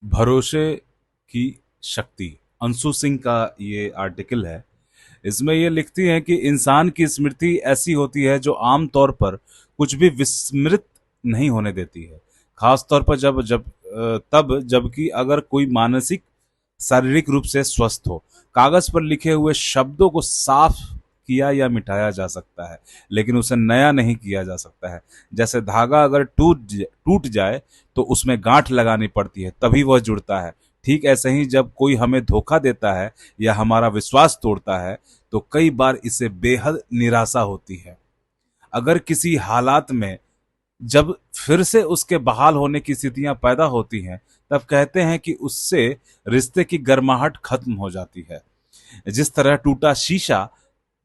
भरोसे की शक्ति। अंशु सिंह का ये आर्टिकल है। इसमें ये लिखती हैं कि इंसान की स्मृति ऐसी होती है जो आम तौर पर कुछ भी विस्मृत नहीं होने देती है। खास तौर पर जब जब तब जबकि अगर कोई मानसिक शारीरिक रूप से स्वस्थ हो। कागज पर लिखे हुए शब्दों को साफ किया या मिटाया जा सकता है, लेकिन उसे नया नहीं किया जा सकता है। जैसे धागा अगर टूट जाए तो उसमें गांठ लगानी पड़ती है, तभी वह जुड़ता है। ठीक ऐसे ही जब कोई हमें धोखा देता है या हमारा विश्वास तोड़ता है तो कई बार इसे बेहद निराशा होती है। अगर किसी हालात में जब फिर से उसके बहाल होने की स्थितियां पैदा होती हैं, तब कहते हैं कि उससे रिश्ते की गर्माहट खत्म हो जाती है। जिस तरह टूटा शीशा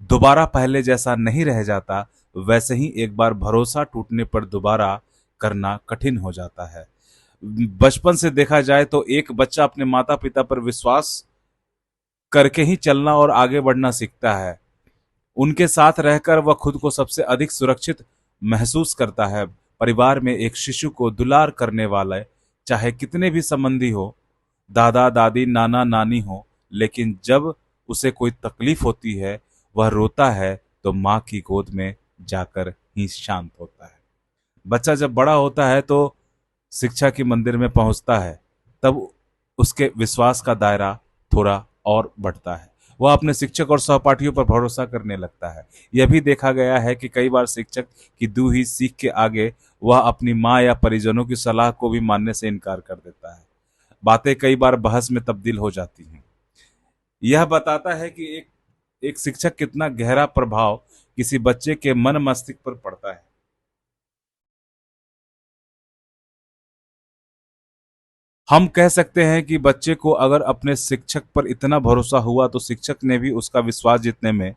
दोबारा पहले जैसा नहीं रह जाता, वैसे ही एक बार भरोसा टूटने पर दोबारा करना कठिन हो जाता है। बचपन से देखा जाए तो एक बच्चा अपने माता पिता पर विश्वास करके ही चलना और आगे बढ़ना सीखता है। उनके साथ रहकर वह खुद को सबसे अधिक सुरक्षित महसूस करता है। परिवार में एक शिशु को दुलार करने वाले चाहे कितने भी संबंधी हो, दादा दादी नाना नानी हो, लेकिन जब उसे कोई तकलीफ होती है, वह रोता है तो माँ की गोद में जाकर ही शांत होता है। बच्चा जब बड़ा होता है तो शिक्षा के मंदिर में पहुंचता है, तब उसके विश्वास का दायरा थोड़ा और बढ़ता है। वह अपने शिक्षक और सहपाठियों पर भरोसा करने लगता है। यह भी देखा गया है कि कई बार शिक्षक की दी हुई सीख के आगे वह अपनी माँ या परिजनों की सलाह को भी मानने से इनकार कर देता है। बातें कई बार बहस में तब्दील हो जाती हैं। यह बताता है कि एक शिक्षक कितना गहरा प्रभाव किसी बच्चे के मन मस्तिष्क पर पड़ता है। हम कह सकते हैं कि बच्चे को अगर अपने शिक्षक पर इतना भरोसा हुआ तो शिक्षक ने भी उसका विश्वास जीतने में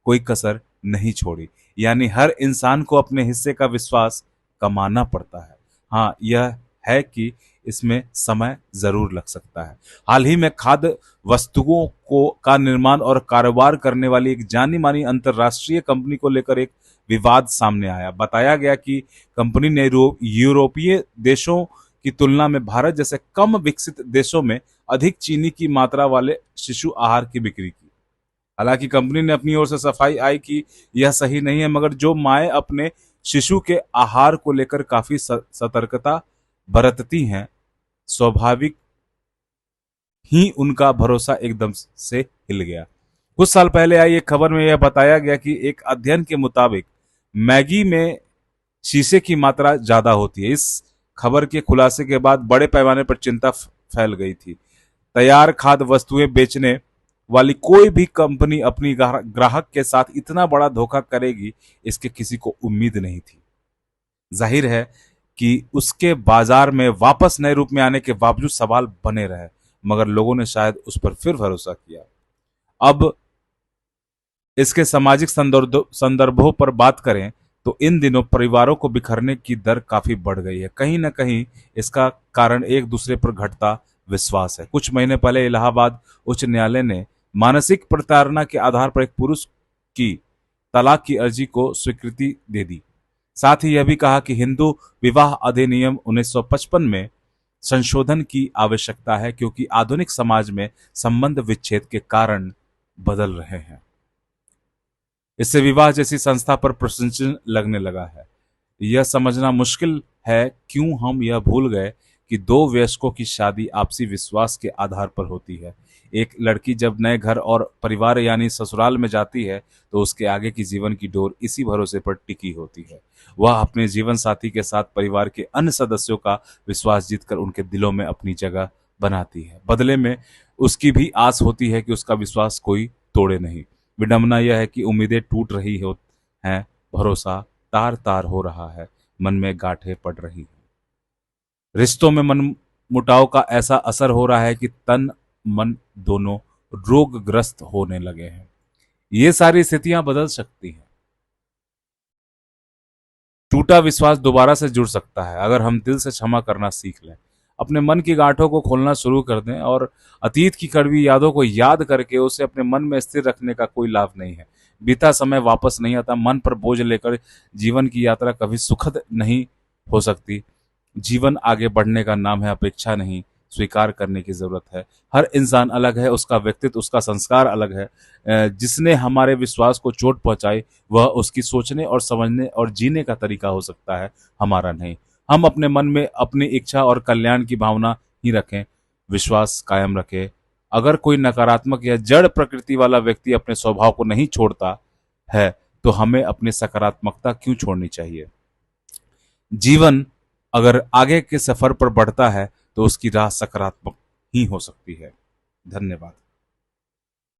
कोई कसर नहीं छोड़ी। यानी हर इंसान को अपने हिस्से का विश्वास कमाना पड़ता है। हाँ, यह है कि इसमें समय जरूर लग सकता है। हाल ही में खाद्य वस्तुओं को का निर्माण और कारोबार करने वाली एक जानी मानी अंतरराष्ट्रीय कंपनी को लेकर एक विवाद सामने आया। बताया गया कि कंपनी ने यूरोपीय देशों की तुलना में भारत जैसे कम विकसित देशों में अधिक चीनी की मात्रा वाले शिशु आहार की बिक्री की। हालांकि कंपनी ने अपनी ओर से सफाई आई कि यह सही नहीं है, मगर जो माएं अपने शिशु के आहार को लेकर काफी सतर्कता बरतती हैं, स्वाभाविक ही उनका भरोसा एकदम से हिल गया। कुछ साल पहले आई एक खबर में यह बताया गया कि एक अध्ययन के मुताबिक मैगी में शीशे की मात्रा ज्यादा होती है। इस खबर के खुलासे के बाद बड़े पैमाने पर चिंता फैल गई थी। तैयार खाद्य वस्तुएं बेचने वाली कोई भी कंपनी अपनी ग्राहक के साथ इतना बड़ा धोखा करेगी, इसके किसी को उम्मीद नहीं थी। जाहिर है कि उसके बाजार में वापस नए रूप में आने के बावजूद सवाल बने रहे, मगर लोगों ने शायद उस पर फिर भरोसा किया। अब इसके सामाजिक संदर्भों पर बात करें तो इन दिनों परिवारों को बिखरने की दर काफी बढ़ गई है। कहीं ना कहीं इसका कारण एक दूसरे पर घटता विश्वास है। कुछ महीने पहले इलाहाबाद उच्च न्यायालय ने मानसिक प्रताड़ना के आधार पर एक पुरुष की तलाक की अर्जी को स्वीकृति दे दी। साथ ही यह भी कहा कि हिंदू विवाह अधिनियम 1955 में संशोधन की आवश्यकता है, क्योंकि आधुनिक समाज में संबंध विच्छेद के कारण बदल रहे हैं। इससे विवाह जैसी संस्था पर प्रश्नचिन्ह लगने लगा है। यह समझना मुश्किल है क्यों हम यह भूल गए कि दो वयस्कों की शादी आपसी विश्वास के आधार पर होती है। एक लड़की जब नए घर और परिवार यानी ससुराल में जाती है तो उसके आगे की जीवन की डोर इसी भरोसे पर टिकी होती है। वह अपने जीवन साथी के साथ परिवार के अन्य सदस्यों का विश्वास जीतकर उनके दिलों में अपनी जगह बनाती है। बदले में उसकी भी आस होती है कि उसका विश्वास कोई तोड़े नहीं। विडंबना यह है कि उम्मीदें टूट रही हो हैं, भरोसा तार तार हो रहा है, मन में गांठें पड़ रही हैं। रिश्तों में मन मुटाव का ऐसा असर हो रहा है कि तन मन दोनों रोगग्रस्त होने लगे हैं। ये सारी स्थितियां बदल सकती हैं। टूटा विश्वास दोबारा से जुड़ सकता है अगर हम दिल से क्षमा करना सीख लें, अपने मन की गांठों को खोलना शुरू कर दें और अतीत की कड़वी यादों को याद करके उसे अपने मन में स्थिर रखने का कोई लाभ नहीं है। बीता समय वापस नहीं आता। मन पर बोझ लेकर जीवन की यात्रा कभी सुखद नहीं हो सकती। जीवन आगे बढ़ने का नाम है अपेक्षा नहीं, स्वीकार करने की जरूरत है। हर इंसान अलग है, उसका व्यक्तित्व, उसका संस्कार अलग है। जिसने हमारे विश्वास को चोट पहुंचाई वह उसकी सोचने और समझने और जीने का तरीका हो सकता है, हमारा नहीं। हम अपने मन में अपनी इच्छा और कल्याण की भावना ही रखें, विश्वास कायम रखें। अगर कोई नकारात्मक या जड़ प्रकृति वाला व्यक्ति अपने स्वभाव को नहीं छोड़ता है तो हमें अपनी सकारात्मकता क्यों छोड़नी चाहिए। जीवन अगर आगे के सफर पर बढ़ता है तो उसकी राह सकारात्मक ही हो सकती है। धन्यवाद।